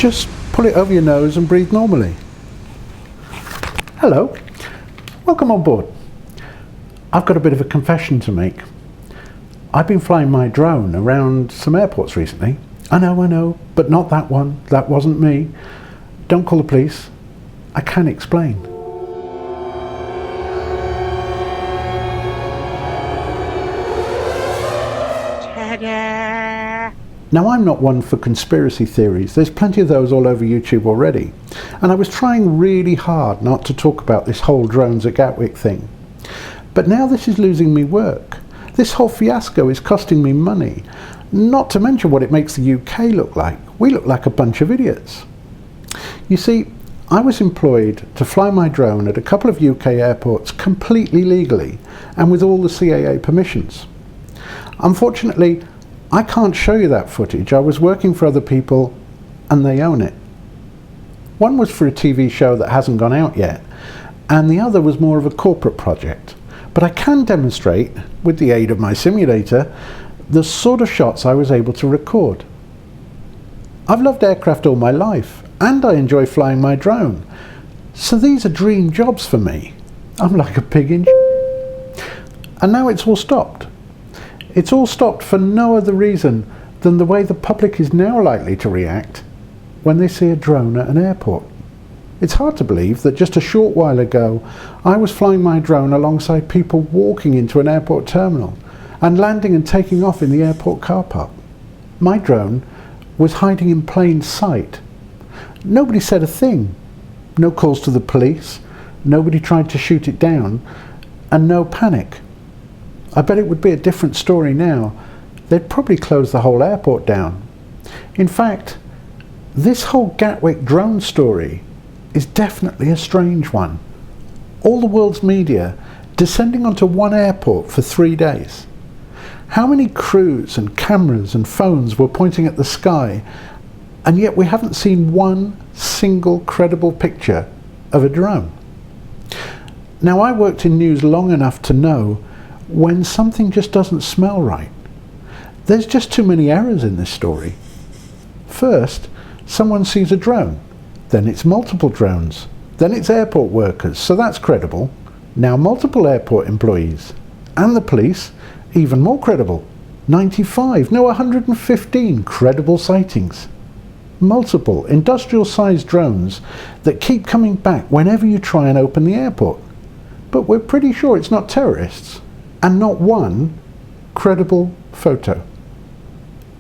Just pull it over your nose and breathe normally. Hello, welcome on board. I've got a bit of a confession to make. I've been flying my drone around some airports recently. I know, but not that one. That wasn't me. Don't call the police. I can explain. Now, I'm not one for conspiracy theories. There's plenty of those all over YouTube already. And I was trying really hard not to talk about this whole drones at Gatwick thing. But now this is losing me work. This whole fiasco is costing me money. Not to mention what it makes the UK look like. We look like a bunch of idiots. You see, I was employed to fly my drone at a couple of UK airports completely legally and with all the CAA permissions. Unfortunately, I can't show you that footage. I was working for other people and they own it. One was for a TV show that hasn't gone out yet, and the other was more of a corporate project. But I can demonstrate, with the aid of my simulator, the sort of shots I was able to record. I've loved aircraft all my life, and I enjoy flying my drone. So these are dream jobs for me. I'm like a pig in shit. And now it's all stopped. It's all stopped for no other reason than the way the public is now likely to react when they see a drone at an airport. It's hard to believe that just a short while ago I was flying my drone alongside people walking into an airport terminal and landing and taking off in the airport car park. My drone was hiding in plain sight. Nobody said a thing. No calls to the police, nobody tried to shoot it down, and no panic. I bet it would be a different story now. They'd probably close the whole airport down. In fact, this whole Gatwick drone story is definitely a strange one. All the world's media descending onto one airport for 3 days. How many crews and cameras and phones were pointing at the sky, and yet we haven't seen one single credible picture of a drone? Now, I worked in news long enough to know when something just doesn't smell right. There's just too many errors in this story. First, someone sees a drone, then it's multiple drones, then it's airport workers, so that's credible. Now multiple airport employees, and the police, even more credible. 95, no 115 credible sightings. Multiple industrial-sized drones that keep coming back whenever you try and open the airport. But we're pretty sure it's not terrorists. And not one credible photo.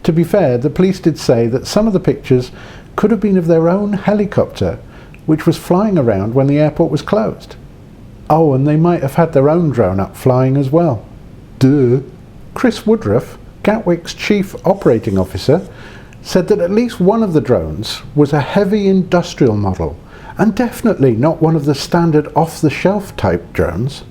To be fair, the police did say that some of the pictures could have been of their own helicopter, which was flying around when the airport was closed. Oh, and they might have had their own drone up flying as well. Duh. Chris Woodruff, Gatwick's chief operating officer, said that at least one of the drones was a heavy industrial model, and definitely not one of the standard off-the-shelf type drones.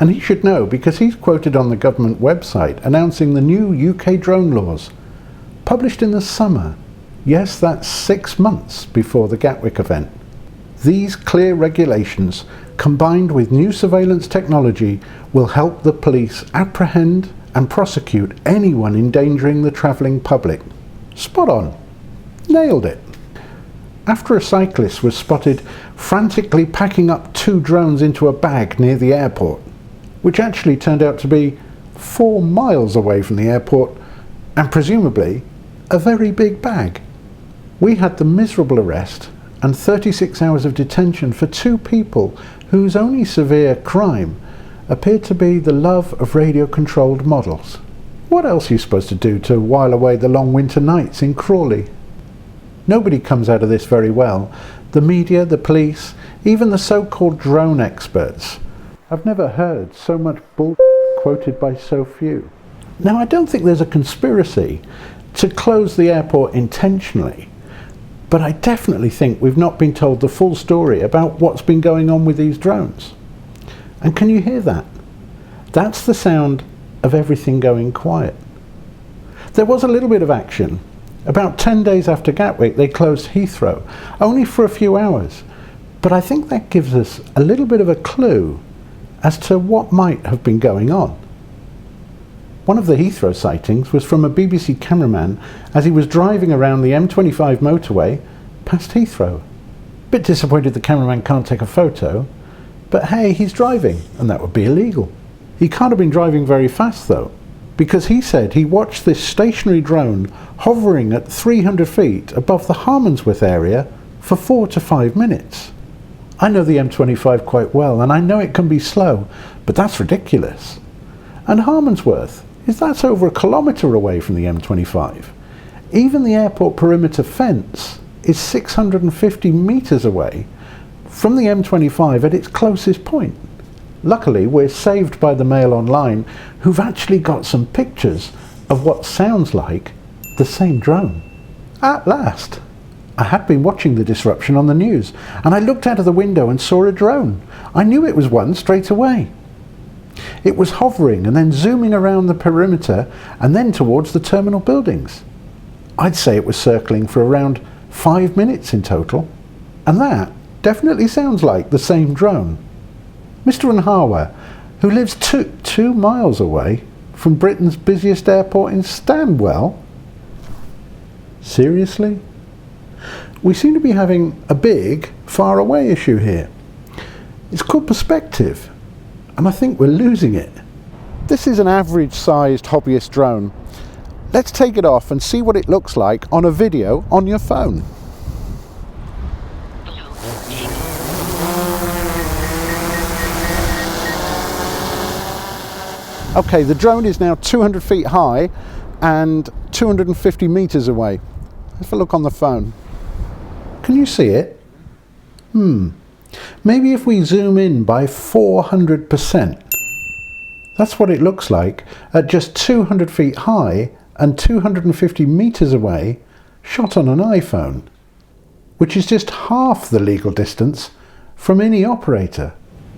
And he should know because he's quoted on the government website announcing the new UK drone laws, published in the summer. Yes, that's 6 months before the Gatwick event. These clear regulations, combined with new surveillance technology, will help the police apprehend and prosecute anyone endangering the travelling public. Spot on. Nailed it. After a cyclist was spotted frantically packing up 2 drones into a bag near the airport, which actually turned out to be 4 miles away from the airport, and presumably a very big bag. We had the miserable arrest and 36 hours of detention for 2 people whose only severe crime appeared to be the love of radio-controlled models. What else are you supposed to do to while away the long winter nights in Crawley? Nobody comes out of this very well. The media, the police, even the so-called drone experts. I've never heard so much bull quoted by so few. Now, I don't think there's a conspiracy to close the airport intentionally, but I definitely think we've not been told the full story about what's been going on with these drones. And can you hear that? That's the sound of everything going quiet. There was a little bit of action. About 10 days after Gatwick, they closed Heathrow, only for a few hours. But I think that gives us a little bit of a clue as to what might have been going on. One of the Heathrow sightings was from a BBC cameraman as he was driving around the M25 motorway past Heathrow. Bit disappointed the cameraman can't take a photo, but hey, he's driving, and that would be illegal. He can't have been driving very fast though, because he said he watched this stationary drone hovering at 300 feet above the Harmondsworth area for 4 to 5 minutes. I know the M25 quite well, and I know it can be slow, but that's ridiculous. And Harmondsworth, that's over 1 kilometre away from the M25. Even the airport perimeter fence is 650 metres away from the M25 at its closest point. Luckily, we're saved by the Mail Online, who've actually got some pictures of what sounds like the same drone. At last! I had been watching the disruption on the news, and I looked out of the window and saw a drone. I knew it was one straight away. It was hovering and then zooming around the perimeter and then towards the terminal buildings. I'd say it was circling for around 5 minutes in total, and that definitely sounds like the same drone. Mr. Unhawa, who lives two miles away from Britain's busiest airport in Stanwell. Seriously? We seem to be having a big, far away issue here. It's called perspective, and I think we're losing it. This is an average-sized hobbyist drone. Let's take it off and see what it looks like on a video on your phone. Okay, the drone is now 200 feet high and 250 meters away. Let's have a look on the phone. Can you see it? Maybe if we zoom in by 400%. That's what it looks like at just 200 feet high and 250 meters away, shot on an iPhone, which is just half the legal distance from any operator.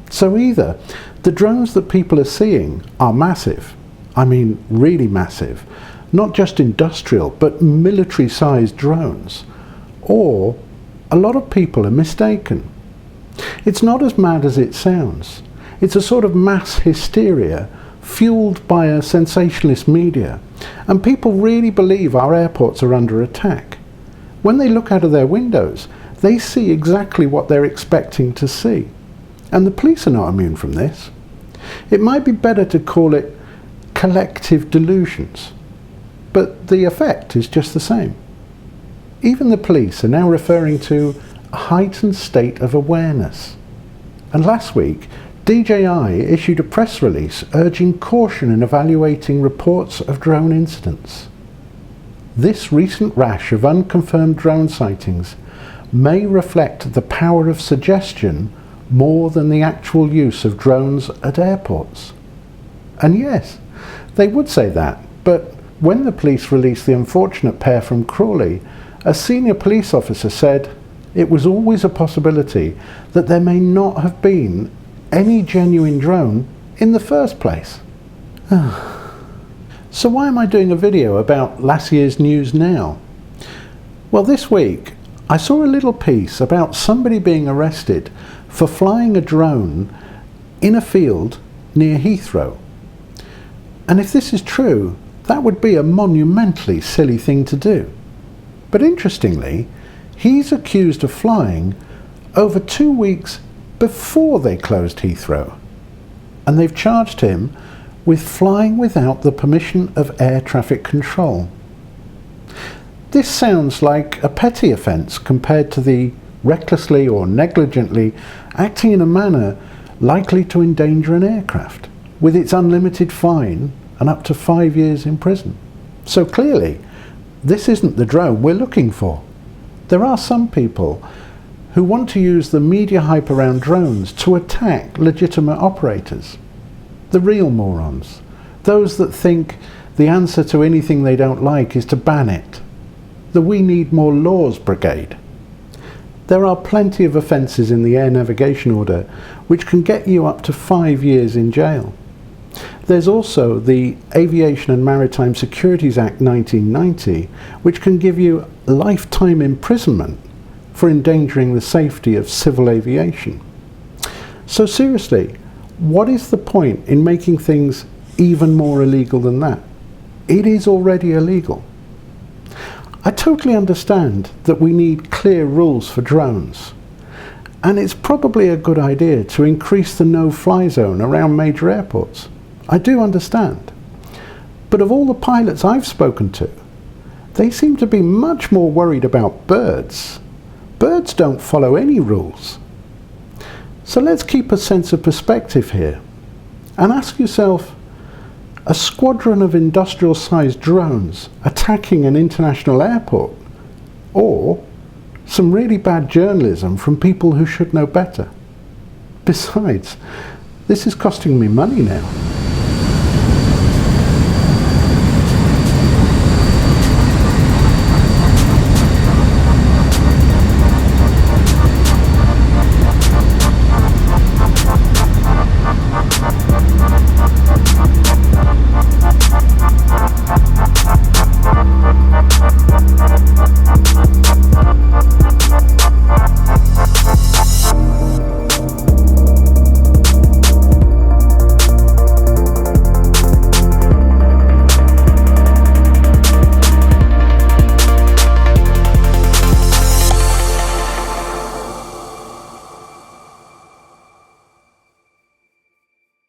So either the drones that people are seeing are massive, I mean really massive, not just industrial but military-sized drones, or a lot of people are mistaken. It's not as mad as it sounds. It's a sort of mass hysteria fueled by a sensationalist media, and people really believe our airports are under attack. When they look out of their windows, they see exactly what they're expecting to see. And the police are not immune from this. It might be better to call it collective delusions, but the effect is just the same. Even the police are now referring to a heightened state of awareness. And last week, DJI issued a press release urging caution in evaluating reports of drone incidents. This recent rash of unconfirmed drone sightings may reflect the power of suggestion more than the actual use of drones at airports. And yes, they would say that, but when the police released the unfortunate pair from Crawley, a senior police officer said it was always a possibility that there may not have been any genuine drone in the first place. So why am I doing a video about last year's news now? Well, this week I saw a little piece about somebody being arrested for flying a drone in a field near Heathrow. And if this is true, that would be a monumentally silly thing to do. But interestingly, he's accused of flying over 2 weeks before they closed Heathrow. And they've charged him with flying without the permission of air traffic control. This sounds like a petty offence compared to the recklessly or negligently acting in a manner likely to endanger an aircraft, with its unlimited fine and up to 5 years in prison. So clearly, this isn't the drone we're looking for. There are some people who want to use the media hype around drones to attack legitimate operators. The real morons. Those that think the answer to anything they don't like is to ban it. The We Need More Laws brigade. There are plenty of offences in the Air Navigation Order which can get you up to 5 years in jail. There's also the Aviation and Maritime Securities Act 1990, which can give you lifetime imprisonment for endangering the safety of civil aviation. So seriously, what is the point in making things even more illegal than that? It is already illegal. I totally understand that we need clear rules for drones, and it's probably a good idea to increase the no-fly zone around major airports. I do understand. But of all the pilots I've spoken to, they seem to be much more worried about birds. Birds don't follow any rules. So let's keep a sense of perspective here and ask yourself, a squadron of industrial-sized drones attacking an international airport, or some really bad journalism from people who should know better? Besides, this is costing me money now.